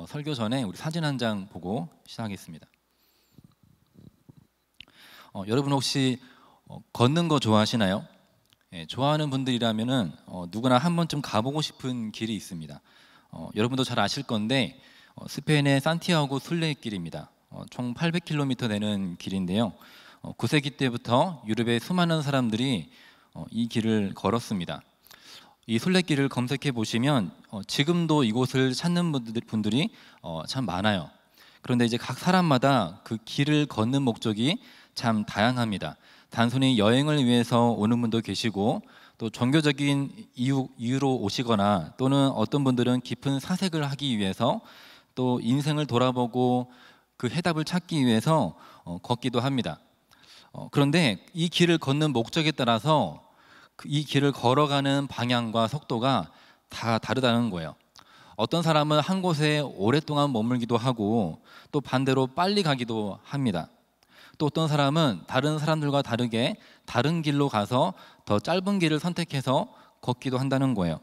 설교 전에 우리 사진 한 장 보고 시작하겠습니다. 여러분 혹시 걷는 거 좋아하시나요? 좋아하는 분들이라면은 누구나 한 번쯤 가보고 싶은 길이 있습니다. 여러분도 잘 아실 건데 스페인의 산티아고 순례길입니다. 총 800km 되는 길인데요. 9세기 때부터 유럽의 수많은 사람들이 이 길을 걸었습니다. 이 순례길을 검색해 보시면 지금도 이곳을 찾는 분들이 참 많아요. 그런데 이제 각 사람마다 그 길을 걷는 목적이 참 다양합니다. 단순히 여행을 위해서 오는 분도 계시고 또 종교적인 이유로 오시거나 또는 어떤 분들은 깊은 사색을 하기 위해서 또 인생을 돌아보고 그 해답을 찾기 위해서 걷기도 합니다. 그런데 이 길을 걷는 목적에 따라서 이 길을 걸어가는 방향과 속도가 다 다르다는 거예요. 어떤 사람은 한 곳에 오랫동안 머물기도 하고 또 반대로 빨리 가기도 합니다. 또 어떤 사람은 다른 사람들과 다르게 다른 길로 가서 더 짧은 길을 선택해서 걷기도 한다는 거예요.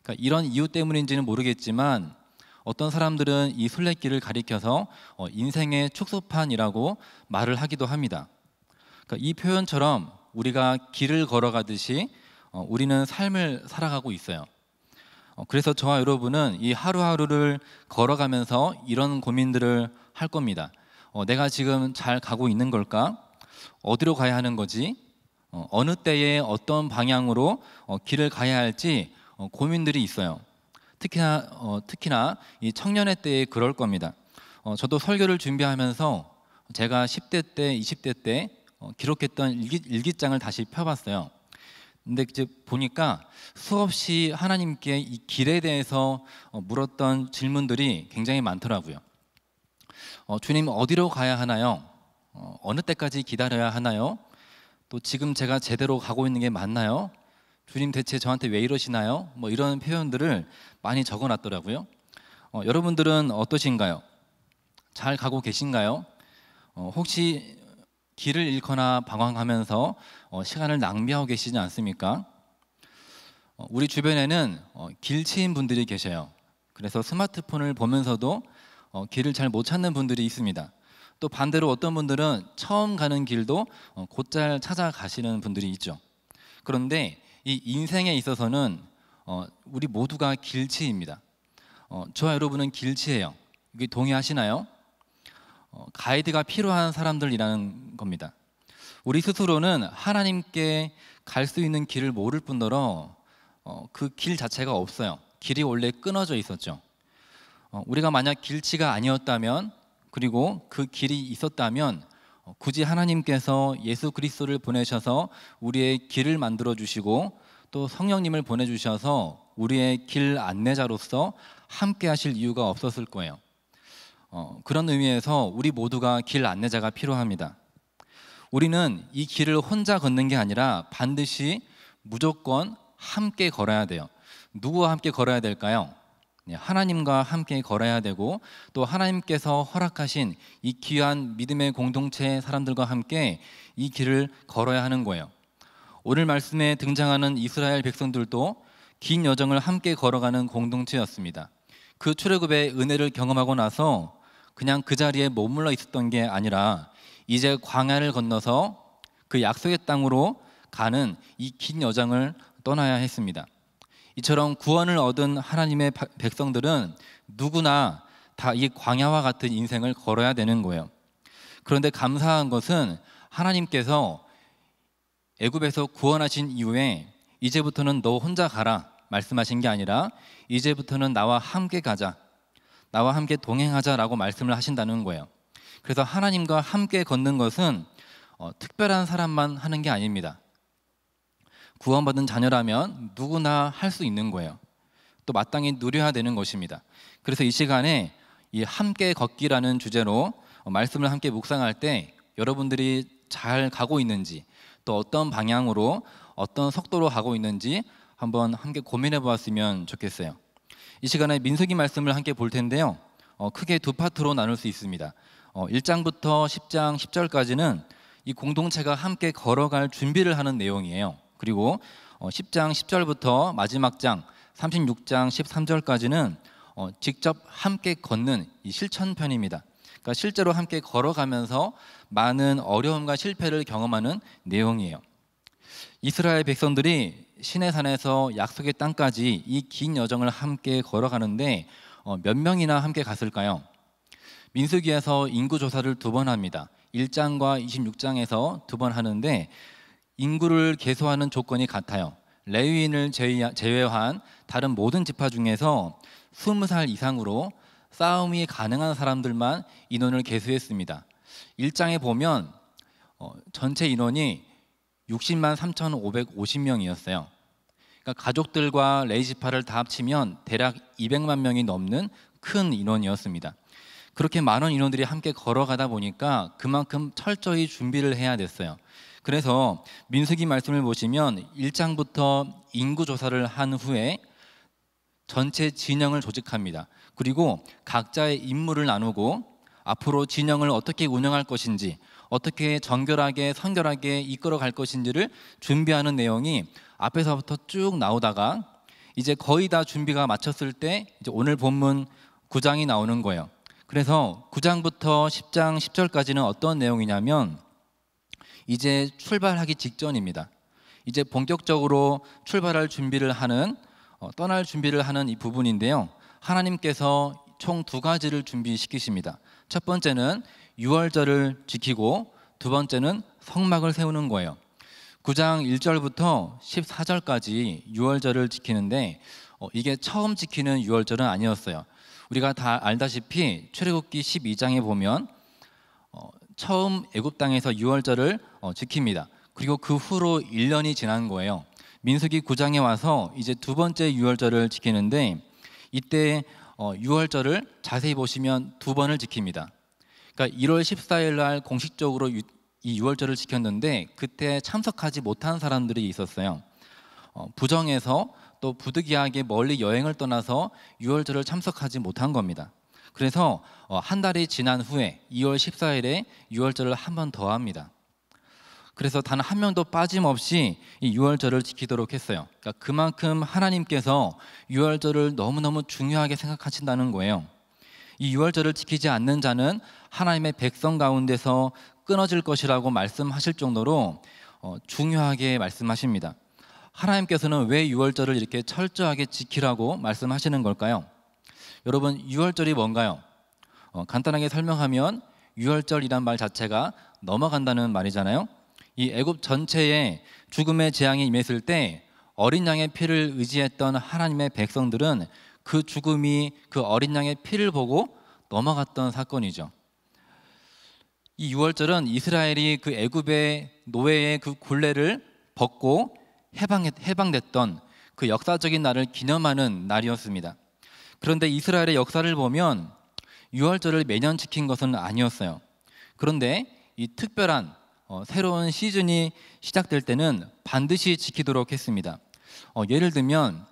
그러니까 이런 이유 때문인지는 모르겠지만 어떤 사람들은 이 순례길을 가리켜서 인생의 축소판이라고 말을 하기도 합니다. 그러니까 이 표현처럼 우리가 길을 걸어가듯이 우리는 삶을 살아가고 있어요. 그래서 저와 여러분은 이 하루하루를 걸어가면서 이런 고민들을 할 겁니다. 내가 지금 잘 가고 있는 걸까? 어디로 가야 하는 거지? 어느 때에 어떤 방향으로 길을 가야 할지 고민들이 있어요. 특히나 이 청년의 때에 그럴 겁니다. 저도 설교를 준비하면서 제가 10대 때, 20대 때 기록했던 일기장을 다시 펴봤어요. 근데 이제 보니까 수없이 하나님께 이 길에 대해서 물었던 질문들이 굉장히 많더라고요. 주님 어디로 가야 하나요? 어느 때까지 기다려야 하나요? 또 지금 제가 제대로 가고 있는 게 맞나요? 주님 대체 저한테 왜 이러시나요? 뭐 이런 표현들을 많이 적어놨더라고요. 여러분들은 어떠신가요? 잘 가고 계신가요? 혹시 길을 잃거나 방황하면서 시간을 낭비하고 계시지 않습니까? 우리 주변에는 길치인 분들이 계셔요. 그래서 스마트폰을 보면서도 길을 잘 못 찾는 분들이 있습니다. 또 반대로 어떤 분들은 처음 가는 길도 곧잘 찾아가시는 분들이 있죠. 그런데 이 인생에 있어서는 우리 모두가 길치입니다. 저와 여러분은 길치예요. 이게 동의하시나요? 가이드가 필요한 사람들이라는 겁니다. 우리 스스로는 하나님께 갈 수 있는 길을 모를 뿐더러 그 길 자체가 없어요. 길이 원래 끊어져 있었죠. 우리가 만약 길치가 아니었다면 그리고 그 길이 있었다면 굳이 하나님께서 예수 그리스도를 보내셔서 우리의 길을 만들어 주시고 또 성령님을 보내주셔서 우리의 길 안내자로서 함께 하실 이유가 없었을 거예요. 그런 의미에서 우리 모두가 길 안내자가 필요합니다. 우리는 이 길을 혼자 걷는 게 아니라 반드시 무조건 함께 걸어야 돼요. 누구와 함께 걸어야 될까요? 하나님과 함께 걸어야 되고 또 하나님께서 허락하신 이 귀한 믿음의 공동체 사람들과 함께 이 길을 걸어야 하는 거예요. 오늘 말씀에 등장하는 이스라엘 백성들도 긴 여정을 함께 걸어가는 공동체였습니다. 그 출애굽의 은혜를 경험하고 나서 그냥 그 자리에 머물러 있었던 게 아니라 이제 광야를 건너서 그 약속의 땅으로 가는 이 긴 여정을 떠나야 했습니다. 이처럼 구원을 얻은 하나님의 백성들은 누구나 다 이 광야와 같은 인생을 걸어야 되는 거예요. 그런데 감사한 것은 하나님께서 애굽에서 구원하신 이후에 이제부터는 너 혼자 가라 말씀하신 게 아니라 이제부터는 나와 함께 가자, 나와 함께 동행하자라고 말씀을 하신다는 거예요. 그래서 하나님과 함께 걷는 것은 특별한 사람만 하는 게 아닙니다. 구원받은 자녀라면 누구나 할 수 있는 거예요. 또 마땅히 누려야 되는 것입니다. 그래서 이 시간에 이 함께 걷기라는 주제로 말씀을 함께 묵상할 때 여러분들이 잘 가고 있는지 또 어떤 방향으로 어떤 속도로 가고 있는지 한번 함께 고민해 보았으면 좋겠어요. 이 시간에 민수기 말씀을 함께 볼 텐데요. 크게 두 파트로 나눌 수 있습니다. 1장부터 10장 10절까지는 이 공동체가 함께 걸어갈 준비를 하는 내용이에요. 그리고 10장 10절부터 마지막 장 36장 13절까지는 직접 함께 걷는 이 실천편입니다. 그러니까 실제로 함께 걸어가면서 많은 어려움과 실패를 경험하는 내용이에요. 이스라엘 백성들이 시내산에서 약속의 땅까지 이 긴 여정을 함께 걸어가는데 몇 명이나 함께 갔을까요? 민수기에서 인구 조사를 2번 합니다. 1장과 26장에서 2번 하는데 인구를 계수하는 조건이 같아요. 레위인을 제외한 다른 모든 지파 중에서 20살 이상으로 싸움이 가능한 사람들만 인원을 계수했습니다. 1장에 보면 전체 인원이 60만 3,550명이었어요. 그러니까 가족들과 레위 지파를 다 합치면 대략 200만 명이 넘는 큰 인원이었습니다. 그렇게 많은 인원들이 함께 걸어가다 보니까 그만큼 철저히 준비를 해야 됐어요. 그래서 민수기 말씀을 보시면 1장부터 인구 조사를 한 후에 전체 진영을 조직합니다. 그리고 각자의 임무를 나누고 앞으로 진영을 어떻게 운영할 것인지, 어떻게 정결하게 성결하게 이끌어 갈 것인지를 준비하는 내용이 앞에서부터 쭉 나오다가 이제 거의 다 준비가 마쳤을 때 이제 오늘 본문 9장이 나오는 거예요. 그래서 9장부터 10장 10절까지는 어떤 내용이냐면 이제 출발하기 직전입니다. 이제 본격적으로 출발할 준비를 하는 떠날 준비를 하는 이 부분인데요. 하나님께서 총 2가지를 준비시키십니다. 첫 번째는 유월절을 지키고 두 번째는 성막을 세우는 거예요. 9장 1절부터 14절까지 유월절을 지키는데 이게 처음 지키는 유월절은 아니었어요. 우리가 다 알다시피 출애굽기 12장에 보면 처음 애굽 땅에서 유월절을 지킵니다. 그리고 그 후로 1년이 지난 거예요. 민수기 9장에 와서 이제 2번째 유월절을 지키는데 이때 유월절을 자세히 보시면 2번을 지킵니다. 그러니까 1월 14일 날 공식적으로 이 유월절을 지켰는데 그때 참석하지 못한 사람들이 있었어요. 부정해서 또 부득이하게 멀리 여행을 떠나서 유월절을 참석하지 못한 겁니다. 그래서 한 달이 지난 후에 2월 14일에 유월절을 한 번 더 합니다. 그래서 단 한 명도 빠짐없이 이 유월절을 지키도록 했어요. 그러니까 그만큼 하나님께서 유월절을 너무너무 중요하게 생각하신다는 거예요. 이 유월절을 지키지 않는 자는 하나님의 백성 가운데서 끊어질 것이라고 말씀하실 정도로 중요하게 말씀하십니다. 하나님께서는 왜 유월절을 이렇게 철저하게 지키라고 말씀하시는 걸까요? 여러분, 유월절이 뭔가요? 간단하게 설명하면 유월절이란 말 자체가 넘어간다는 말이잖아요. 이 애굽 전체에 죽음의 재앙이 임했을 때 어린 양의 피를 의지했던 하나님의 백성들은 그 죽음이 그 어린 양의 피를 보고 넘어갔던 사건이죠. 이 유월절은 이스라엘이 그 애굽의 노예의 그 굴레를 벗고 해방됐던 그 역사적인 날을 기념하는 날이었습니다. 그런데 이스라엘의 역사를 보면 유월절을 매년 지킨 것은 아니었어요. 그런데 이 특별한 새로운 시즌이 시작될 때는 반드시 지키도록 했습니다. 예를 들면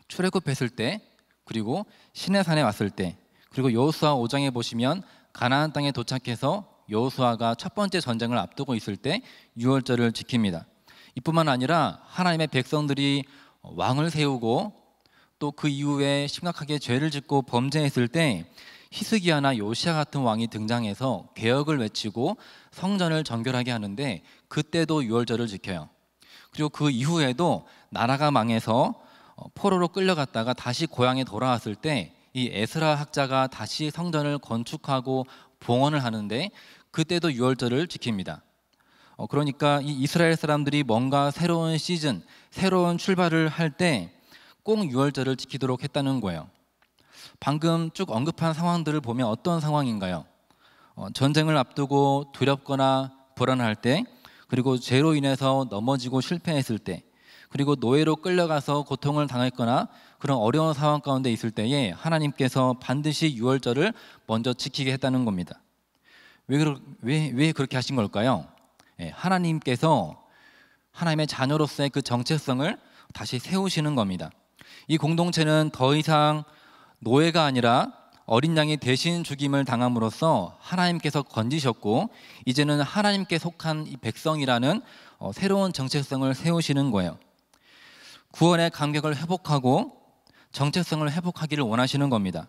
출애굽했을 때, 그리고 시내산에 왔을 때, 그리고 여호수아 5장에 보시면 가나안 땅에 도착해서 여호수아가 첫 번째 전쟁을 앞두고 있을 때 유월절을 지킵니다. 이뿐만 아니라 하나님의 백성들이 왕을 세우고 또 그 이후에 심각하게 죄를 짓고 범죄했을 때 히스기야나 요시야 같은 왕이 등장해서 개혁을 외치고 성전을 정결하게 하는데 그때도 유월절을 지켜요. 그리고 그 이후에도 나라가 망해서 포로로 끌려갔다가 다시 고향에 돌아왔을 때 이 에스라 학자가 다시 성전을 건축하고 봉헌을 하는데 그때도 유월절을 지킵니다. 그러니까 이 이스라엘 사람들이 뭔가 새로운 시즌, 새로운 출발을 할 때 꼭 유월절을 지키도록 했다는 거예요. 방금 쭉 언급한 상황들을 보면 어떤 상황인가요? 전쟁을 앞두고 두렵거나 불안할 때, 그리고 죄로 인해서 넘어지고 실패했을 때, 그리고 노예로 끌려가서 고통을 당했거나 그런 어려운 상황 가운데 있을 때에 하나님께서 반드시 유월절을 먼저 지키게 했다는 겁니다. 왜 그렇게 하신 걸까요? 하나님께서 하나님의 자녀로서의 그 정체성을 다시 세우시는 겁니다. 이 공동체는 더 이상 노예가 아니라 어린 양이 대신 죽임을 당함으로써 하나님께서 건지셨고 이제는 하나님께 속한 이 백성이라는 새로운 정체성을 세우시는 거예요. 구원의 감격을 회복하고 정체성을 회복하기를 원하시는 겁니다.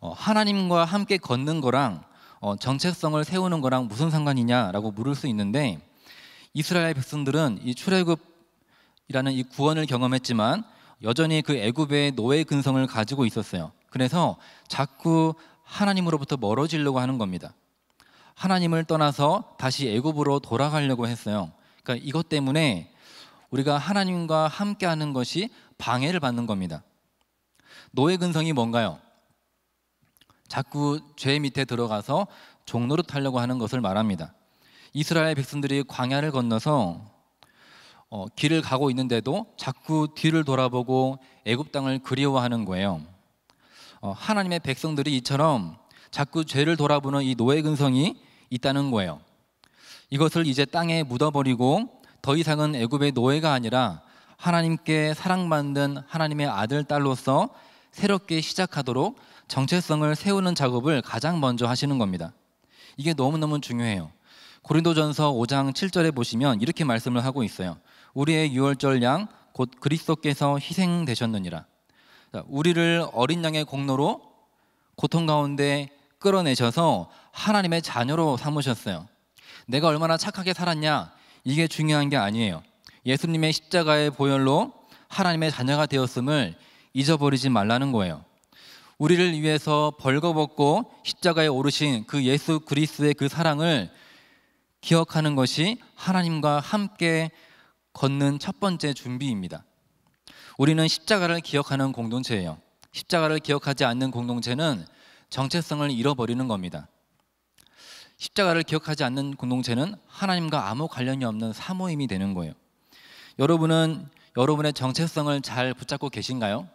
하나님과 함께 걷는 거랑 정체성을 세우는 거랑 무슨 상관이냐라고 물을 수 있는데, 이스라엘 백성들은 이 출애굽이라는 이 구원을 경험했지만 여전히 그 애굽의 노예 근성을 가지고 있었어요. 그래서 자꾸 하나님으로부터 멀어지려고 하는 겁니다. 하나님을 떠나서 다시 애굽으로 돌아가려고 했어요. 그러니까 이것 때문에 우리가 하나님과 함께하는 것이 방해를 받는 겁니다. 노예 근성이 뭔가요? 자꾸 죄 밑에 들어가서 종노릇 하려고 하는 것을 말합니다. 이스라엘 백성들이 광야를 건너서 길을 가고 있는데도 자꾸 뒤를 돌아보고 애굽 땅을 그리워하는 거예요. 하나님의 백성들이 이처럼 자꾸 죄를 돌아보는 이 노예 근성이 있다는 거예요. 이것을 이제 땅에 묻어버리고 더 이상은 애굽의 노예가 아니라 하나님께 사랑받는 하나님의 아들, 딸로서 새롭게 시작하도록 정체성을 세우는 작업을 가장 먼저 하시는 겁니다. 이게 너무너무 중요해요. 고린도전서 5장 7절에 보시면 이렇게 말씀을 하고 있어요. 우리의 유월절 양 곧 그리스도께서 희생되셨느니라. 우리를 어린 양의 공로로 고통 가운데 끌어내셔서 하나님의 자녀로 삼으셨어요. 내가 얼마나 착하게 살았냐, 이게 중요한 게 아니에요. 예수님의 십자가의 보혈로 하나님의 자녀가 되었음을 잊어버리지 말라는 거예요. 우리를 위해서 벌거벗고 십자가에 오르신 그 예수 그리스도의 그 사랑을 기억하는 것이 하나님과 함께 걷는 첫 번째 준비입니다. 우리는 십자가를 기억하는 공동체예요. 십자가를 기억하지 않는 공동체는 정체성을 잃어버리는 겁니다. 십자가를 기억하지 않는 공동체는 하나님과 아무 관련이 없는 사모임이 되는 거예요. 여러분은 여러분의 정체성을 잘 붙잡고 계신가요?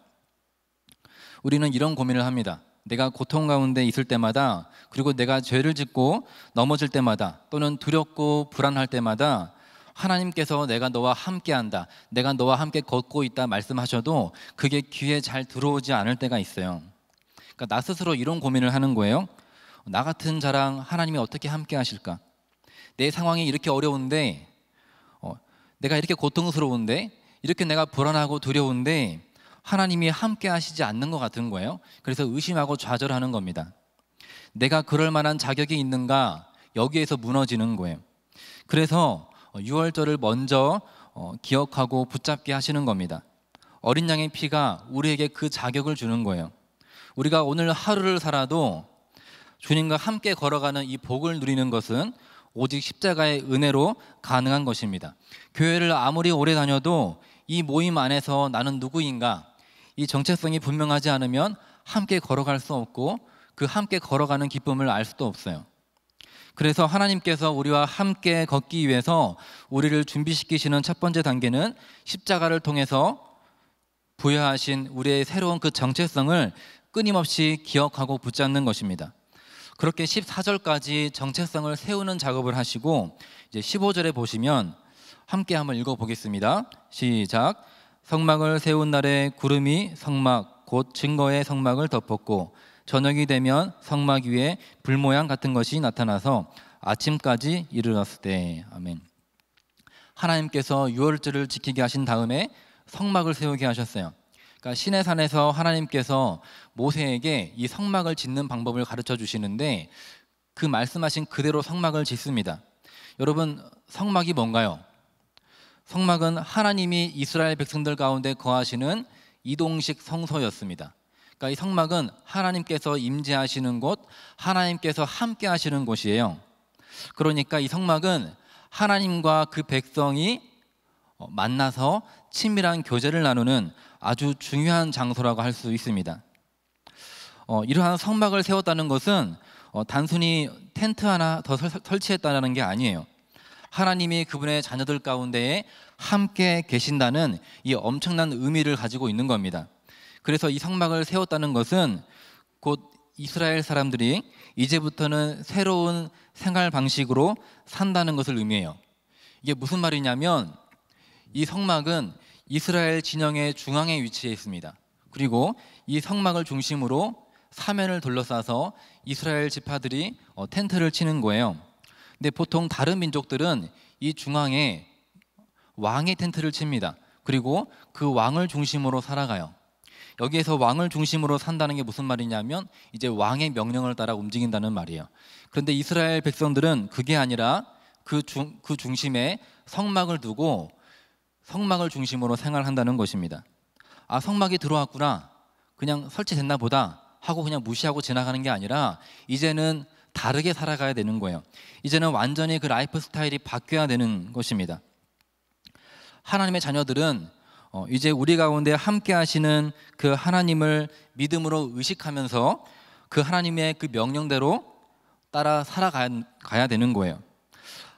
우리는 이런 고민을 합니다. 내가 고통 가운데 있을 때마다, 그리고 내가 죄를 짓고 넘어질 때마다, 또는 두렵고 불안할 때마다 하나님께서 내가 너와 함께한다, 내가 너와 함께 걷고 있다 말씀하셔도 그게 귀에 잘 들어오지 않을 때가 있어요. 그러니까 나 스스로 이런 고민을 하는 거예요. 나 같은 자랑 하나님이 어떻게 함께 하실까? 내 상황이 이렇게 어려운데, 내가 이렇게 고통스러운데, 이렇게 내가 불안하고 두려운데 하나님이 함께 하시지 않는 것 같은 거예요. 그래서 의심하고 좌절하는 겁니다. 내가 그럴 만한 자격이 있는가? 여기에서 무너지는 거예요. 그래서 유월절을 먼저 기억하고 붙잡게 하시는 겁니다. 어린 양의 피가 우리에게 그 자격을 주는 거예요. 우리가 오늘 하루를 살아도 주님과 함께 걸어가는 이 복을 누리는 것은 오직 십자가의 은혜로 가능한 것입니다. 교회를 아무리 오래 다녀도 이 모임 안에서 나는 누구인가, 이 정체성이 분명하지 않으면 함께 걸어갈 수 없고 그 함께 걸어가는 기쁨을 알 수도 없어요. 그래서 하나님께서 우리와 함께 걷기 위해서 우리를 준비시키시는 첫 번째 단계는 십자가를 통해서 부여하신 우리의 새로운 그 정체성을 끊임없이 기억하고 붙잡는 것입니다. 그렇게 14절까지 정체성을 세우는 작업을 하시고 이제 15절에 보시면 함께 한번 읽어보겠습니다. 시작. 성막을 세운 날에 구름이 성막 곧 증거의 성막을 덮었고 저녁이 되면 성막 위에 불 모양 같은 것이 나타나서 아침까지 이르렀을 때. 아멘. 하나님께서 유월절을 지키게 하신 다음에 성막을 세우게 하셨어요. 그러니까 시내산에서 하나님께서 모세에게 이 성막을 짓는 방법을 가르쳐 주시는데 그 말씀하신 그대로 성막을 짓습니다. 여러분, 성막이 뭔가요? 성막은 하나님이 이스라엘 백성들 가운데 거하시는 이동식 성소였습니다. 그러니까 이 성막은 하나님께서 임재하시는 곳, 하나님께서 함께 하시는 곳이에요. 그러니까 이 성막은 하나님과 그 백성이 만나서 친밀한 교제를 나누는 아주 중요한 장소라고 할 수 있습니다. 이러한 성막을 세웠다는 것은 단순히 텐트 하나 더 설치했다는 게 아니에요. 하나님이 그분의 자녀들 가운데에 함께 계신다는 이 엄청난 의미를 가지고 있는 겁니다. 그래서 이 성막을 세웠다는 것은 곧 이스라엘 사람들이 이제부터는 새로운 생활 방식으로 산다는 것을 의미해요. 이게 무슨 말이냐면 이 성막은 이스라엘 진영의 중앙에 위치해 있습니다. 그리고 이 성막을 중심으로 사면을 둘러싸서 이스라엘 지파들이 텐트를 치는 거예요. 근데 보통 다른 민족들은 이 중앙에 왕의 텐트를 칩니다. 그리고 그 왕을 중심으로 살아가요. 여기에서 왕을 중심으로 산다는 게 무슨 말이냐면 이제 왕의 명령을 따라 움직인다는 말이에요. 그런데 이스라엘 백성들은 그게 아니라 그 중심에 성막을 두고 성막을 중심으로 생활한다는 것입니다. 아, 성막이 들어왔구나, 그냥 설치됐나 보다 하고 그냥 무시하고 지나가는 게 아니라 이제는 다르게 살아가야 되는 거예요. 이제는 완전히 그 라이프 스타일이 바뀌어야 되는 것입니다. 하나님의 자녀들은 이제 우리 가운데 함께 하시는 그 하나님을 믿음으로 의식하면서 그 하나님의 그 명령대로 따라 살아가야 되는 거예요.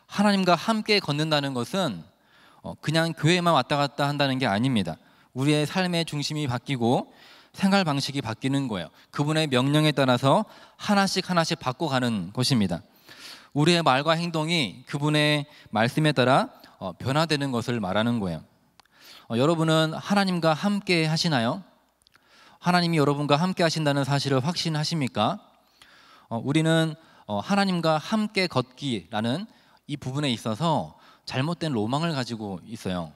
하나님과 함께 걷는다는 것은 그냥 교회만 왔다 갔다 한다는 게 아닙니다. 우리의 삶의 중심이 바뀌고 생활 방식이 바뀌는 거예요. 그분의 명령에 따라서 하나씩 하나씩 바꿔가는 것입니다. 우리의 말과 행동이 그분의 말씀에 따라 변화되는 것을 말하는 거예요. 여러분은 하나님과 함께 하시나요? 하나님이 여러분과 함께 하신다는 사실을 확신하십니까? 우리는 하나님과 함께 걷기라는 이 부분에 있어서 잘못된 로망을 가지고 있어요.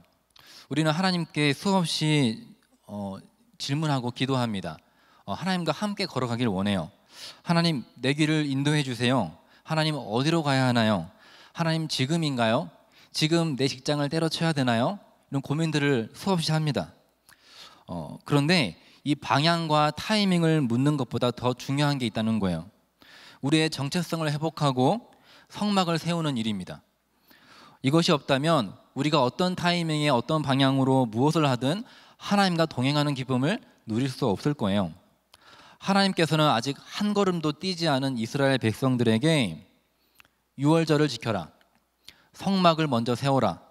우리는 하나님께 수없이 질문하고 기도합니다. 하나님과 함께 걸어가길 원해요. 하나님, 내 길을 인도해 주세요. 하나님, 어디로 가야 하나요? 하나님, 지금인가요? 지금 내 직장을 때려쳐야 되나요? 이런 고민들을 수없이 합니다. 그런데 이 방향과 타이밍을 묻는 것보다 더 중요한 게 있다는 거예요. 우리의 정체성을 회복하고 성막을 세우는 일입니다. 이것이 없다면 우리가 어떤 타이밍에 어떤 방향으로 무엇을 하든 하나님과 동행하는 기쁨을 누릴 수 없을 거예요. 하나님께서는 아직 한 걸음도 뛰지 않은 이스라엘 백성들에게 유월절을 지켜라, 성막을 먼저 세워라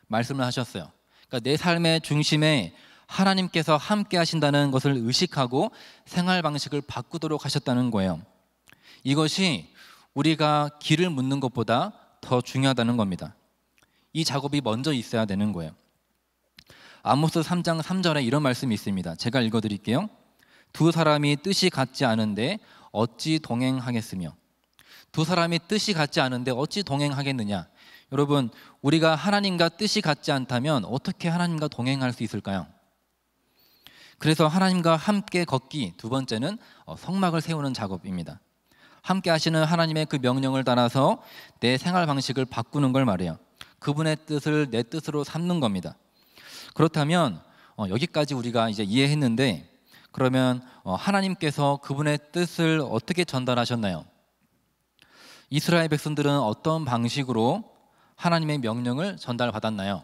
말씀을 하셨어요. 그러니까 내 삶의 중심에 하나님께서 함께 하신다는 것을 의식하고 생활 방식을 바꾸도록 하셨다는 거예요. 이것이 우리가 길을 묻는 것보다 더 중요하다는 겁니다. 이 작업이 먼저 있어야 되는 거예요. 아모스 3장 3절에 이런 말씀이 있습니다. 제가 읽어드릴게요. 두 사람이 뜻이 같지 않은데 어찌 동행하겠으며. 두 사람이 뜻이 같지 않은데 어찌 동행하겠느냐. 여러분, 우리가 하나님과 뜻이 같지 않다면 어떻게 하나님과 동행할 수 있을까요? 그래서 하나님과 함께 걷기, 두 번째는 성막을 세우는 작업입니다. 함께 하시는 하나님의 그 명령을 따라서 내 생활 방식을 바꾸는 걸 말해요. 그분의 뜻을 내 뜻으로 삼는 겁니다. 그렇다면 여기까지 우리가 이제 이해했는데, 그러면 하나님께서 그분의 뜻을 어떻게 전달하셨나요? 이스라엘 백성들은 어떤 방식으로 하나님의 명령을 전달받았나요?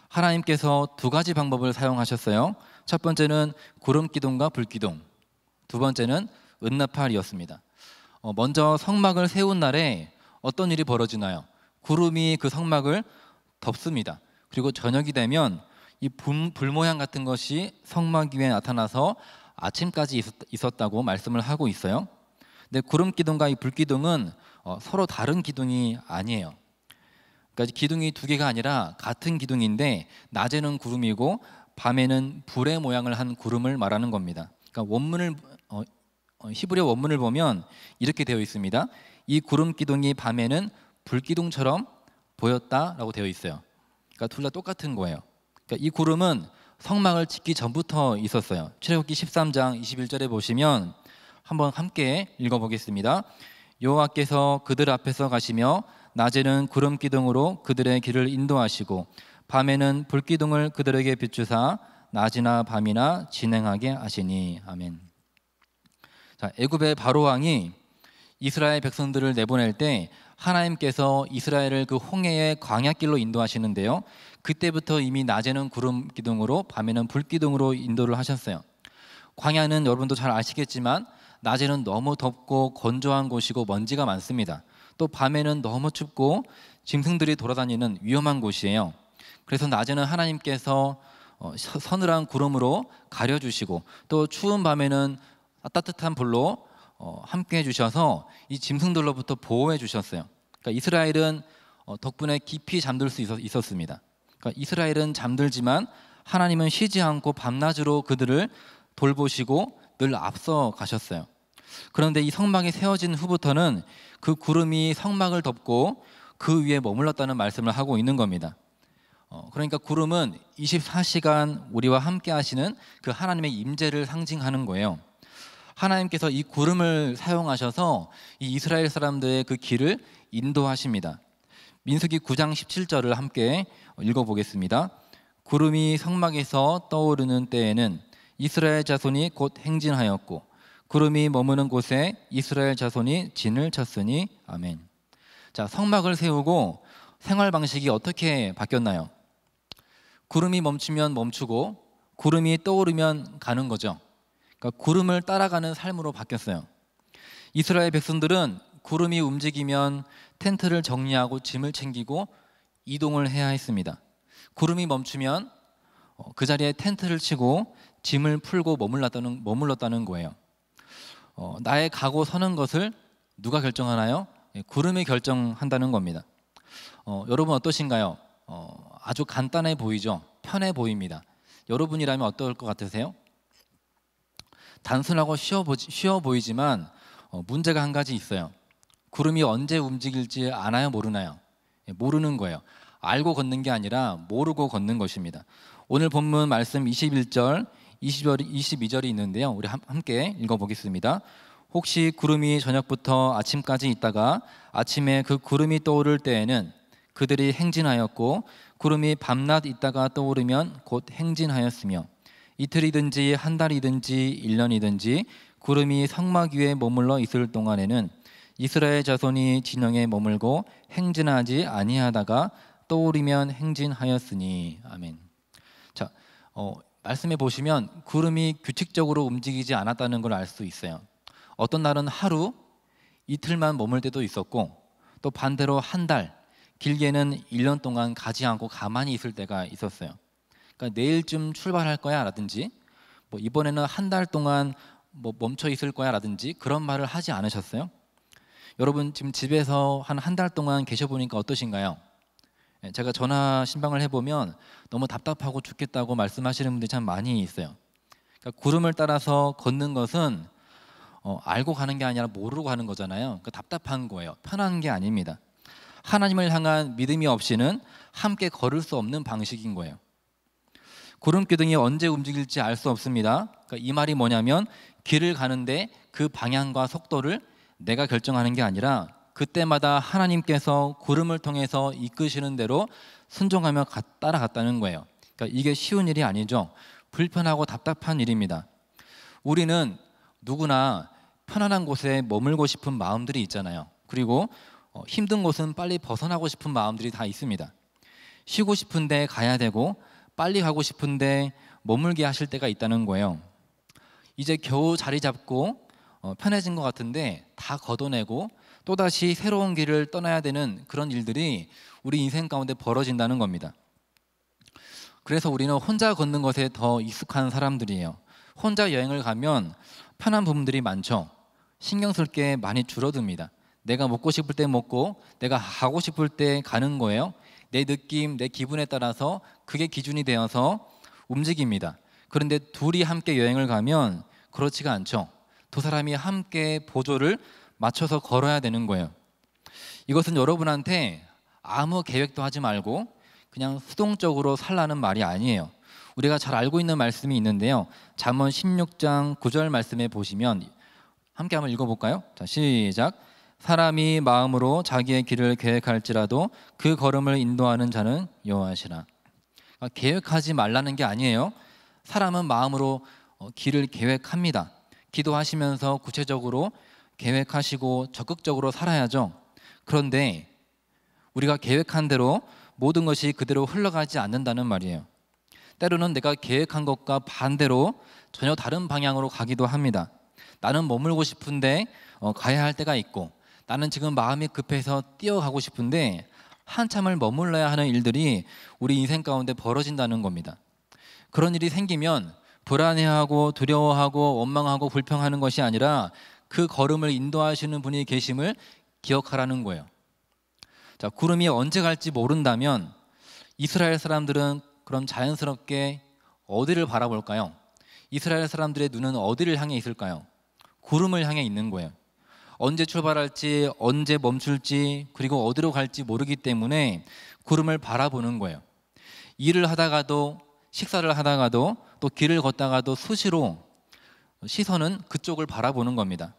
하나님께서 두 가지 방법을 사용하셨어요. 첫 번째는 구름 기둥과 불 기둥, 두 번째는 은나팔이었습니다. 먼저 성막을 세운 날에 어떤 일이 벌어지나요? 구름이 그 성막을 덮습니다. 그리고 저녁이 되면 이 불 모양 같은 것이 성막 위에 나타나서 아침까지 있었다고 말씀을 하고 있어요. 근데 구름 기둥과 이 불 기둥은 서로 다른 기둥이 아니에요. 그러니까 기둥이 두 개가 아니라 같은 기둥인데 낮에는 구름이고 밤에는 불의 모양을 한 구름을 말하는 겁니다. 그러니까 원문을 히브리어 원문을 보면 이렇게 되어 있습니다. 이 구름 기둥이 밤에는 불 기둥처럼 보였다라고 되어 있어요. 그러니까 둘 다 똑같은 거예요. 그러니까 이 구름은 성막을 짓기 전부터 있었어요. 출애굽기 13장 21절에 보시면 한번 함께 읽어보겠습니다. 여호와께서 그들 앞에서 가시며 낮에는 구름 기둥으로 그들의 길을 인도하시고 밤에는 불 기둥을 그들에게 비추사 낮이나 밤이나 진행하게 하시니. 아멘. 자, 애굽의 바로 왕이 이스라엘 백성들을 내보낼 때 하나님께서 이스라엘을 그 홍해의 광야길로 인도하시는데요, 그때부터 이미 낮에는 구름 기둥으로 밤에는 불 기둥으로 인도를 하셨어요. 광야는 여러분도 잘 아시겠지만 낮에는 너무 덥고 건조한 곳이고 먼지가 많습니다. 또 밤에는 너무 춥고 짐승들이 돌아다니는 위험한 곳이에요. 그래서 낮에는 하나님께서 서늘한 구름으로 가려주시고 또 추운 밤에는 따뜻한 불로 함께 해주셔서 이 짐승들로부터 보호해 주셨어요. 그러니까 이스라엘은 덕분에 깊이 잠들 수 있었습니다. 그러니까 이스라엘은 잠들지만 하나님은 쉬지 않고 밤낮으로 그들을 돌보시고 늘 앞서 가셨어요. 그런데 이 성막이 세워진 후부터는 그 구름이 성막을 덮고 그 위에 머물렀다는 말씀을 하고 있는 겁니다. 그러니까 구름은 24시간 우리와 함께 하시는 그 하나님의 임재를 상징하는 거예요. 하나님께서 이 구름을 사용하셔서 이 이스라엘 사람들의 그 길을 인도하십니다. 민수기 9장 17절을 함께 읽어보겠습니다. 구름이 성막에서 떠오르는 때에는 이스라엘 자손이 곧 행진하였고 구름이 머무는 곳에 이스라엘 자손이 진을 쳤으니 아멘. 자, 성막을 세우고 생활 방식이 어떻게 바뀌었나요? 구름이 멈추면 멈추고 구름이 떠오르면 가는 거죠. 그러니까 구름을 따라가는 삶으로 바뀌었어요. 이스라엘 백성들은 구름이 움직이면 텐트를 정리하고 짐을 챙기고 이동을 해야 했습니다. 구름이 멈추면 그 자리에 텐트를 치고 짐을 풀고 머물렀다는 거예요. 나의 가고 서는 것을 누가 결정하나요? 구름이 결정한다는 겁니다. 여러분 어떠신가요? 아주 간단해 보이죠? 편해 보입니다. 여러분이라면 어떨 것 같으세요? 단순하고 쉬워 보이지만 문제가 한 가지 있어요. 구름이 언제 움직일지 아나요, 모르나요? 모르는 거예요. 알고 걷는 게 아니라 모르고 걷는 것입니다. 오늘 본문 말씀 21절, 22절이 있는데요. 우리 함께 읽어보겠습니다. 혹시 구름이 저녁부터 아침까지 있다가 아침에 그 구름이 떠오를 때에는 그들이 행진하였고 구름이 밤낮 있다가 떠오르면 곧 행진하였으며 이틀이든지 한 달이든지 1년이든지 구름이 성막 위에 머물러 있을 동안에는 이스라엘 자손이 진영에 머물고 행진하지 아니하다가 떠오르면 행진하였으니 아멘. 자, 말씀해 보시면 구름이 규칙적으로 움직이지 않았다는 걸 알 수 있어요. 어떤 날은 하루, 이틀만 머물 때도 있었고 또 반대로 한 달, 길게는 1년 동안 가지 않고 가만히 있을 때가 있었어요. 그러니까 내일쯤 출발할 거야 라든지 이번에는 한 달 동안 멈춰 있을 거야 라든지 그런 말을 하지 않으셨어요? 여러분 지금 집에서 한 달 동안 계셔 보니까 어떠신가요? 제가 전화 신방을 해보면 너무 답답하고 죽겠다고 말씀하시는 분들이 참 많이 있어요. 그러니까 구름을 따라서 걷는 것은 알고 가는 게 아니라 모르고 가는 거잖아요. 그러니까 답답한 거예요. 편한 게 아닙니다. 하나님을 향한 믿음이 없이는 함께 걸을 수 없는 방식인 거예요. 구름기둥이 언제 움직일지 알 수 없습니다. 그러니까 이 말이 뭐냐면 길을 가는데 그 방향과 속도를 내가 결정하는 게 아니라 그때마다 하나님께서 구름을 통해서 이끄시는 대로 순종하며 따라갔다는 거예요. 그러니까 이게 쉬운 일이 아니죠. 불편하고 답답한 일입니다. 우리는 누구나 편안한 곳에 머물고 싶은 마음들이 있잖아요. 그리고 힘든 곳은 빨리 벗어나고 싶은 마음들이 다 있습니다. 쉬고 싶은데 가야 되고 빨리 가고 싶은데 머물게 하실 때가 있다는 거예요. 이제 겨우 자리 잡고 편해진 것 같은데 다 걷어내고 또다시 새로운 길을 떠나야 되는 그런 일들이 우리 인생 가운데 벌어진다는 겁니다. 그래서 우리는 혼자 걷는 것에 더 익숙한 사람들이에요. 혼자 여행을 가면 편한 부분들이 많죠. 신경 쓸 게 많이 줄어듭니다. 내가 먹고 싶을 때 먹고 내가 가고 싶을 때 가는 거예요. 내 느낌, 내 기분에 따라서 그게 기준이 되어서 움직입니다. 그런데 둘이 함께 여행을 가면 그렇지가 않죠. 두 사람이 함께 보조를 맞춰서 걸어야 되는 거예요. 이것은 여러분한테 아무 계획도 하지 말고 그냥 수동적으로 살라는 말이 아니에요. 우리가 잘 알고 있는 말씀이 있는데요. 잠언 16장 9절 말씀에 보시면 함께 한번 읽어볼까요? 자, 시작. 사람이 마음으로 자기의 길을 계획할지라도 그 걸음을 인도하는 자는 여호와시라. 그러니까 계획하지 말라는 게 아니에요. 사람은 마음으로 길을 계획합니다. 기도하시면서 구체적으로 계획하시고 적극적으로 살아야죠. 그런데 우리가 계획한 대로 모든 것이 그대로 흘러가지 않는다는 말이에요. 때로는 내가 계획한 것과 반대로 전혀 다른 방향으로 가기도 합니다. 나는 머물고 싶은데 가야 할 때가 있고 나는 지금 마음이 급해서 뛰어가고 싶은데 한참을 머물러야 하는 일들이 우리 인생 가운데 벌어진다는 겁니다. 그런 일이 생기면 불안해하고 두려워하고 원망하고 불평하는 것이 아니라 그 걸음을 인도하시는 분이 계심을 기억하라는 거예요. 자, 구름이 언제 갈지 모른다면 이스라엘 사람들은 그럼 자연스럽게 어디를 바라볼까요? 이스라엘 사람들의 눈은 어디를 향해 있을까요? 구름을 향해 있는 거예요. 언제 출발할지, 언제 멈출지, 그리고 어디로 갈지 모르기 때문에 구름을 바라보는 거예요. 일을 하다가도 식사를 하다가도 또 길을 걷다가도 수시로 시선은 그쪽을 바라보는 겁니다.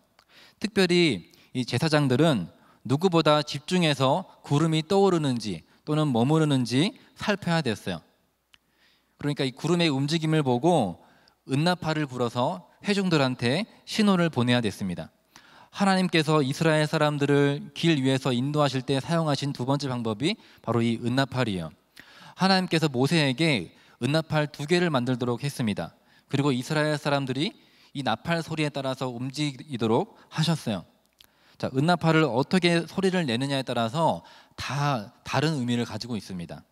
특별히 이 제사장들은 누구보다 집중해서 구름이 떠오르는지 또는 머무르는지 살펴야 됐어요. 그러니까 이 구름의 움직임을 보고 은나팔을 불어서 회중들한테 신호를 보내야 됐습니다. 하나님께서 이스라엘 사람들을 길 위에서 인도하실 때 사용하신 두 번째 방법이 바로 이 은나팔이에요. 하나님께서 모세에게 은나팔 2개를 만들도록 했습니다. 그리고 이스라엘 사람들이 이 나팔 소리에 따라서 움직이도록 하셨어요. 자, 은나팔을 어떻게 소리를 내느냐에 따라서 다 다른 의미를 가지고 있습니다.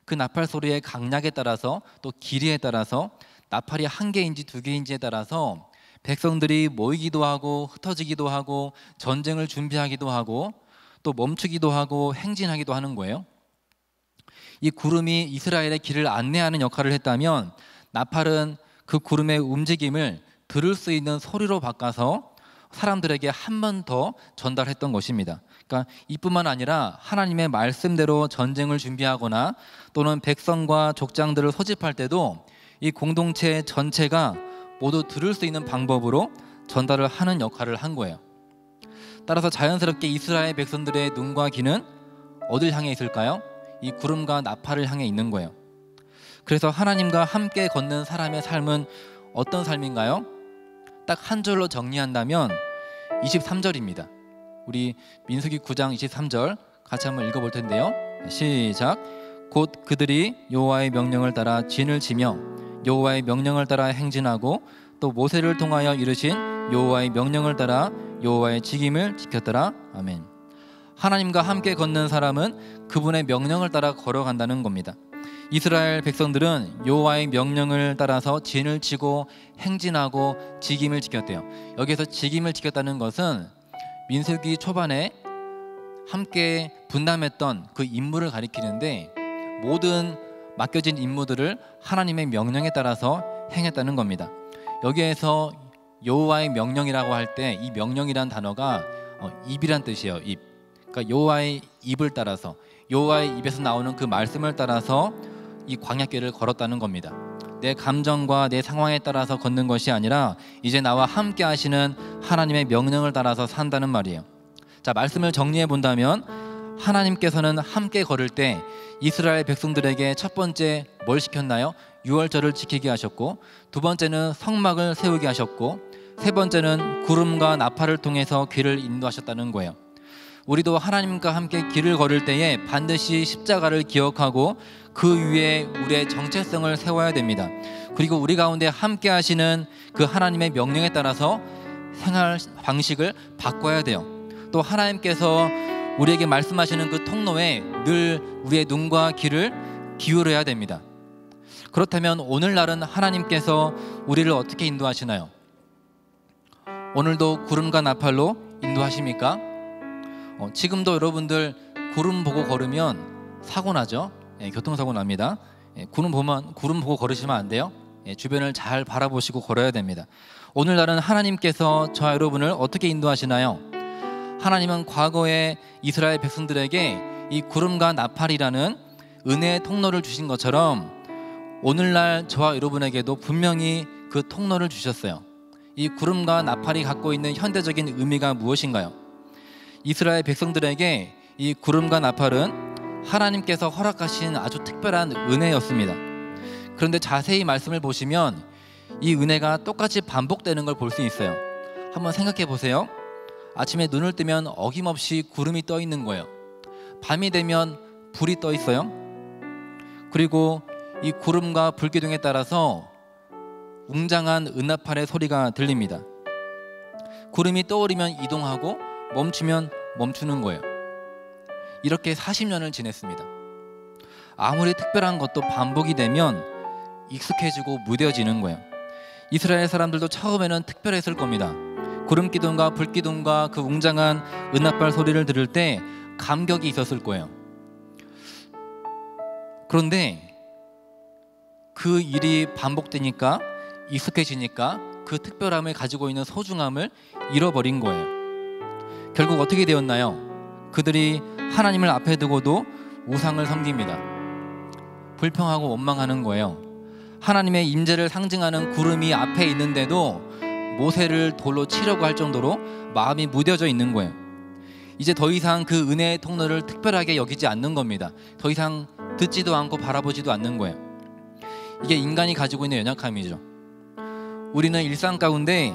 그 나팔 소리의 강약에 따라서 또 길이에 따라서 나팔이 1개인지 2개인지에 따라서 백성들이 모이기도 하고 흩어지기도 하고 전쟁을 준비하기도 하고 또 멈추기도 하고 행진하기도 하는 거예요. 이 구름이 이스라엘의 길을 안내하는 역할을 했다면 나팔은 그 구름의 움직임을 들을 수 있는 소리로 바꿔서 사람들에게 한 번 더 전달했던 것입니다. 그러니까 이뿐만 아니라 하나님의 말씀대로 전쟁을 준비하거나 또는 백성과 족장들을 소집할 때도 이 공동체 전체가 모두 들을 수 있는 방법으로 전달을 하는 역할을 한 거예요. 따라서 자연스럽게 이스라엘 백성들의 눈과 귀는 어딜 향해 있을까요? 이 구름과 나팔을 향해 있는 거예요. 그래서 하나님과 함께 걷는 사람의 삶은 어떤 삶인가요? 딱 한 절로 정리한다면 23절입니다. 우리 민수기 9장 23절 같이 한번 읽어볼 텐데요. 시작. 곧 그들이 여호와의 명령을 따라 진을 치며 여호와의 명령을 따라 행진하고 또 모세를 통하여 이르신 여호와의 명령을 따라 여호와의 직임을 지켰더라. 아멘. 하나님과 함께 걷는 사람은 그분의 명령을 따라 걸어간다는 겁니다. 이스라엘 백성들은 여호와의 명령을 따라서 진을 치고 행진하고 직임을 지켰대요. 여기서 직임을 지켰다는 것은 민수기 초반에 함께 분담했던 그 임무를 가리키는데 모든 맡겨진 임무들을 하나님의 명령에 따라서 행했다는 겁니다. 여기에서 여호와의 명령이라고 할 때 이 명령이란 단어가 입이란 뜻이에요. 입. 그러니까 여호와의 입을 따라서 여호와의 입에서 나오는 그 말씀을 따라서 이 광야길을 걸었다는 겁니다. 내 감정과 내 상황에 따라서 걷는 것이 아니라 이제 나와 함께 하시는 하나님의 명령을 따라서 산다는 말이에요. 자, 말씀을 정리해 본다면 하나님께서는 함께 걸을 때 이스라엘 백성들에게 첫 번째 뭘 시켰나요? 유월절을 지키게 하셨고, 두 번째는 성막을 세우게 하셨고, 세 번째는 구름과 나팔을 통해서 길을 인도하셨다는 거예요. 우리도 하나님과 함께 길을 걸을 때에 반드시 십자가를 기억하고 그 위에 우리의 정체성을 세워야 됩니다. 그리고 우리 가운데 함께 하시는 그 하나님의 명령에 따라서 생활 방식을 바꿔야 돼요. 또 하나님께서 우리에게 말씀하시는 그 통로에 늘 우리의 눈과 귀를 기울여야 됩니다. 그렇다면 오늘날은 하나님께서 우리를 어떻게 인도하시나요? 오늘도 구름과 나팔로 인도하십니까? 지금도 여러분들 구름 보고 걸으면 사고 나죠? 교통사고 납니다. 구름 보고 걸으시면 안 돼요. 주변을 잘 바라보시고 걸어야 됩니다. 오늘날은 하나님께서 저와 여러분을 어떻게 인도하시나요? 하나님은 과거에 이스라엘 백성들에게 이 구름과 나팔이라는 은혜의 통로를 주신 것처럼 오늘날 저와 여러분에게도 분명히 그 통로를 주셨어요. 이 구름과 나팔이 갖고 있는 현대적인 의미가 무엇인가요? 이스라엘 백성들에게 이 구름과 나팔은 하나님께서 허락하신 아주 특별한 은혜였습니다. 그런데 자세히 말씀을 보시면 이 은혜가 똑같이 반복되는 걸 볼 수 있어요. 한번 생각해 보세요. 아침에 눈을 뜨면 어김없이 구름이 떠 있는 거예요. 밤이 되면 불이 떠 있어요. 그리고 이 구름과 불기둥에 따라서 웅장한 은나팔의 소리가 들립니다. 구름이 떠오르면 이동하고 멈추면 멈추는 거예요. 이렇게 40년을 지냈습니다. 아무리 특별한 것도 반복이 되면 익숙해지고 무뎌지는 거예요. 이스라엘 사람들도 처음에는 특별했을 겁니다. 구름 기둥과 불 기둥과 그 웅장한 은나팔 소리를 들을 때 감격이 있었을 거예요. 그런데 그 일이 반복되니까 익숙해지니까 그 특별함을 가지고 있는 소중함을 잃어버린 거예요. 결국 어떻게 되었나요? 그들이 하나님을 앞에 두고도 우상을 섬깁니다. 불평하고 원망하는 거예요. 하나님의 임재를 상징하는 구름이 앞에 있는데도 모세를 돌로 치려고 할 정도로 마음이 무뎌져 있는 거예요. 이제 더 이상 그 은혜의 통로를 특별하게 여기지 않는 겁니다. 더 이상 듣지도 않고 바라보지도 않는 거예요. 이게 인간이 가지고 있는 연약함이죠. 우리는 일상 가운데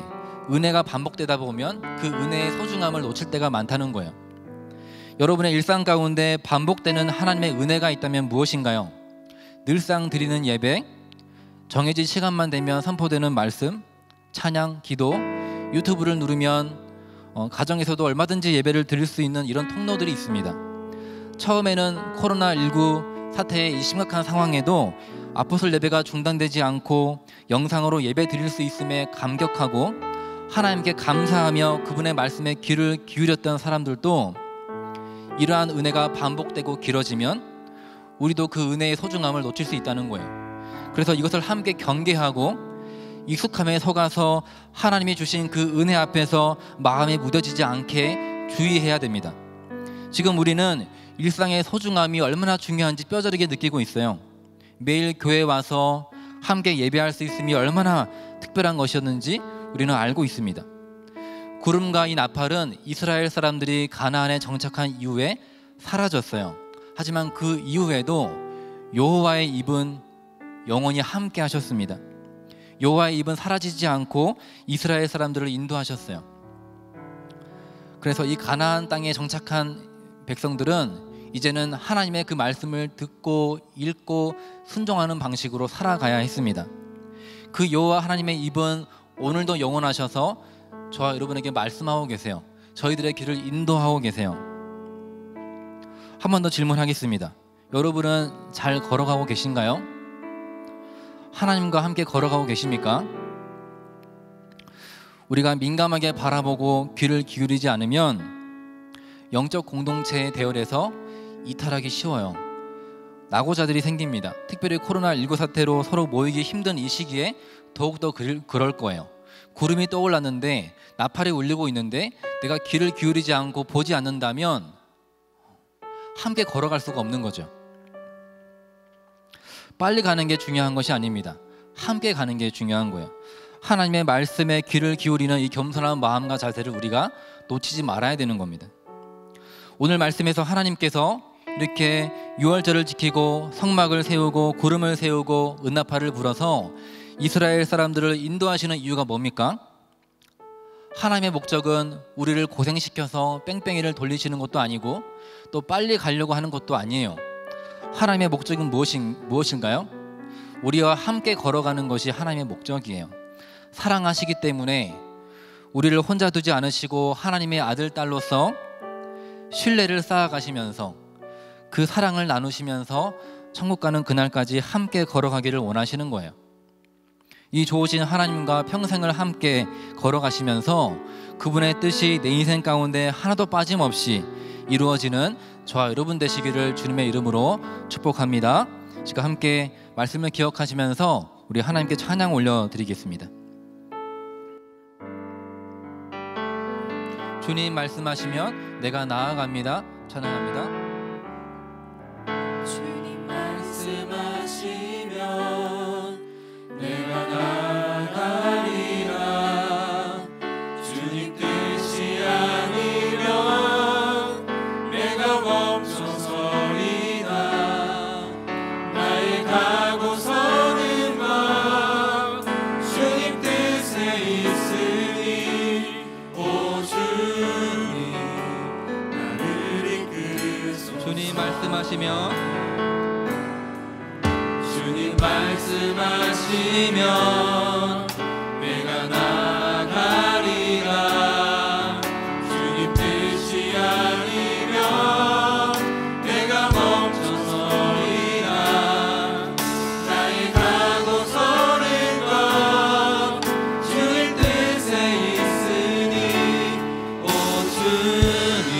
은혜가 반복되다 보면 그 은혜의 소중함을 놓칠 때가 많다는 거예요. 여러분의 일상 가운데 반복되는 하나님의 은혜가 있다면 무엇인가요? 늘상 드리는 예배, 정해진 시간만 되면 선포되는 말씀, 찬양, 기도, 유튜브를 누르면 가정에서도 얼마든지 예배를 드릴 수 있는 이런 통로들이 있습니다. 처음에는 코로나19 사태의 이 심각한 상황에도 아포솔 예배가 중단되지 않고 영상으로 예배 드릴 수 있음에 감격하고 하나님께 감사하며 그분의 말씀에 귀를 기울였던 사람들도 이러한 은혜가 반복되고 길어지면 우리도 그 은혜의 소중함을 놓칠 수 있다는 거예요. 그래서 이것을 함께 경계하고 익숙함에 속아서 하나님이 주신 그 은혜 앞에서 마음이 무뎌지지 않게 주의해야 됩니다. 지금 우리는 일상의 소중함이 얼마나 중요한지 뼈저리게 느끼고 있어요. 매일 교회에 와서 함께 예배할 수 있음이 얼마나 특별한 것이었는지 우리는 알고 있습니다. 구름과 이 나팔은 이스라엘 사람들이 가나안에 정착한 이후에 사라졌어요. 하지만 그 이후에도 여호와의 입은 영원히 함께 하셨습니다. 여호와의 입은 사라지지 않고 이스라엘 사람들을 인도하셨어요. 그래서 이 가나안 땅에 정착한 백성들은 이제는 하나님의 그 말씀을 듣고 읽고 순종하는 방식으로 살아가야 했습니다. 그 여호와 하나님의 입은 오늘도 영원하셔서 저와 여러분에게 말씀하고 계세요. 저희들의 길을 인도하고 계세요. 한 번 더 질문하겠습니다. 여러분은 잘 걸어가고 계신가요? 하나님과 함께 걸어가고 계십니까? 우리가 민감하게 바라보고 귀를 기울이지 않으면 영적 공동체의 대열에서 이탈하기 쉬워요. 낙오자들이 생깁니다. 특별히 코로나19 사태로 서로 모이기 힘든 이 시기에 더욱더 그럴 거예요. 구름이 떠올랐는데 나팔이 울리고 있는데 내가 귀를 기울이지 않고 보지 않는다면 함께 걸어갈 수가 없는 거죠. 빨리 가는 게 중요한 것이 아닙니다. 함께 가는 게 중요한 거예요. 하나님의 말씀에 귀를 기울이는 이 겸손한 마음과 자세를 우리가 놓치지 말아야 되는 겁니다. 오늘 말씀에서 하나님께서 이렇게 유월절을 지키고 성막을 세우고 구름을 세우고 은나팔을 불어서 이스라엘 사람들을 인도하시는 이유가 뭡니까? 하나님의 목적은 우리를 고생시켜서 뺑뺑이를 돌리시는 것도 아니고 또 빨리 가려고 하는 것도 아니에요. 하나님의 목적은 무엇인가요? 우리와 함께 걸어가는 것이 하나님의 목적이에요. 사랑하시기 때문에 우리를 혼자 두지 않으시고 하나님의 아들, 딸로서 신뢰를 쌓아가시면서 그 사랑을 나누시면서 천국 가는 그날까지 함께 걸어가기를 원하시는 거예요. 이 좋으신 하나님과 평생을 함께 걸어가시면서 그분의 뜻이 내 인생 가운데 하나도 빠짐없이 이루어지는 저와 여러분 되시기를 주님의 이름으로 축복합니다. 지금 함께 말씀을 기억하시면서 우리 하나님께 찬양 올려드리겠습니다. 주님 말씀하시면 내가 나아갑니다. 찬양합니다. 주님 말씀하시면 내가 나아가리라. 주님 뜻이 아니면 내가 멈춰서리라. 나의 가고 서는 것 주님 뜻에 있으니 오 주님 나를 이끄소서. 주님 말씀하시면 주님 말씀하시면 내가 나아가리라. 주님 뜻이 아니면 내가 멈춰서리라. 나의 가고 서는 것 주님 뜻에 있으니 오 주님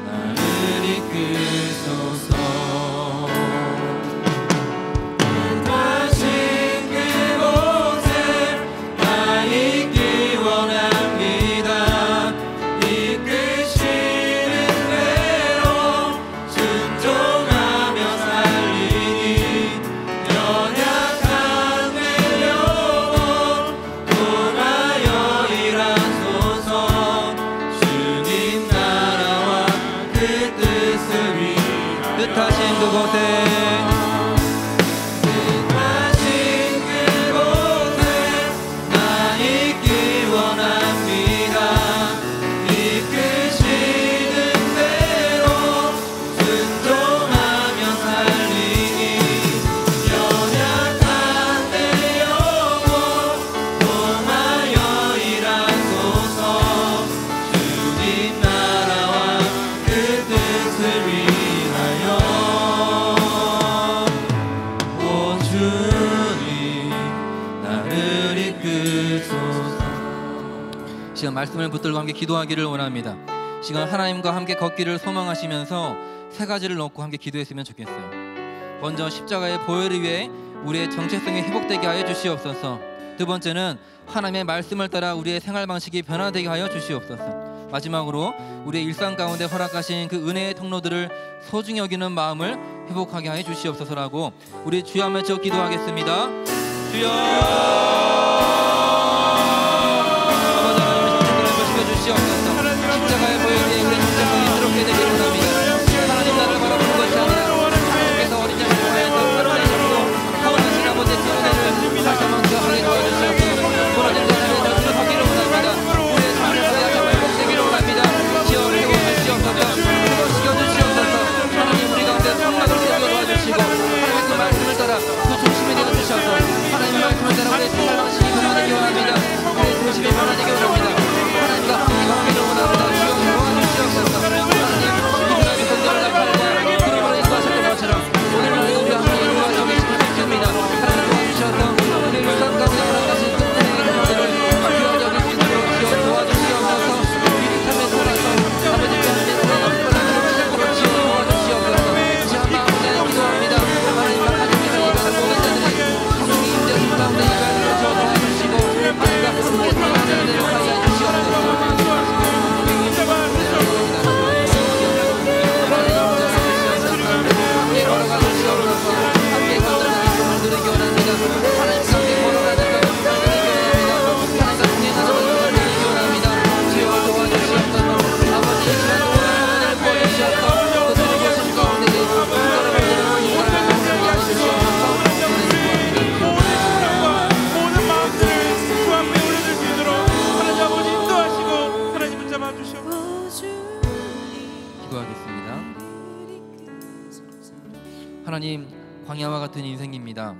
나를 이끄소서. 다신 그곳에 나 계신 그곳에 시간 말씀을 붙들고 함께 기도하기를 원합니다. 시간 하나님과 함께 걷기를 소망하시면서 세 가지를 놓고 함께 기도했으면 좋겠어요. 먼저 십자가의 보혈을 위해 우리의 정체성이 회복되게 하여 주시옵소서. 두 번째는 하나님의 말씀을 따라 우리의 생활 방식이 변화되게 하여 주시옵소서. 마지막으로 우리의 일상 가운데 허락하신 그 은혜의 통로들을 소중히 여기는 마음을 회복하게 하여 주시옵소서라고 우리 주여 한번 외쳐 기도하겠습니다. 주여 십자가의 보혈에 우리의 정체성이 새롭게 되기를 원합니다. 하나님 나를 바라보는 것이 아니라 하나님께서 어린 양을 통하여서 살아내셨고 구원하신 아버지의 은혜를 다시 한번 기억하게 도와주시옵소서. 돌아진 세상에 저주를 받기를 원합니다. 우리의 정체성이 다시 한번 회복되기를 원합니다. 지어 회복하시옵소서. 회복시켜주시옵소서. 하나님 우리 가운데 성막을 세우게 도와주시고 하나님의 그 말씀을 따라 그 중심이 되어주셔서 하나님의 말씀을 따라 우리의 생활 방식이 변화되기 원합니다. 우리의 중심이 변화되기 원합니다. 하나님과 함께 걷기를 원합니다. 주여 도와주시옵소서. 하나님 이스라엘 백성들을 나팔과 구름으로 인도하셨던 것처럼 오늘 날에도 우리와 함께 인도하시고 계시는 주입니다. 하나님 도와주셔서 우리의 일상 가운데 허락하신 은혜의 통로들을 귀하게 여길 수 있도록 주여 도와주시옵소서. 우리 삶에 돌아서 아버지께 함께 살아가는 사람으로 시작과 같이 도와주시옵소서. 다시 한 마음 간절히 기도합니다. 하나님과 하나님께서 예배하는 모든 자들이 하나님의 임재하신 가운데 예배하는 것을 도와주시고 하나님과 함께 살아가는 은혜를 하여 주시옵소서. 하나님, 광야와 같은 인생입니다.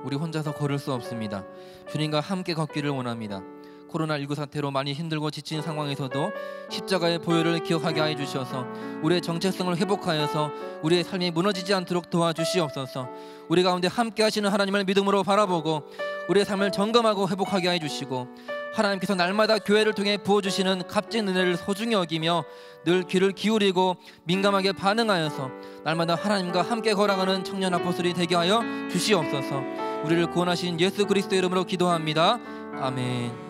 우리 혼자서 걸을 수 없습니다. 주님과 함께 걷기를 원합니다. 코로나19 사태로 많이 힘들고 지친 상황에서도 십자가의 보혈을 기억하게 하여 주셔서 우리의 정체성을 회복하여서 우리의 삶이 무너지지 않도록 도와주시옵소서. 우리 가운데 함께 하시는 하나님을 믿음으로 바라보고 우리의 삶을 점검하고 회복하게 하여 주시고 하나님께서 날마다 교회를 통해 부어주시는 값진 은혜를 소중히 여기며 늘 귀를 기울이고 민감하게 반응하여서 날마다 하나님과 함께 걸어가는 청년 아포스톨이 되게 하여 주시옵소서. 우리를 구원하신 예수 그리스도의 이름으로 기도합니다. 아멘.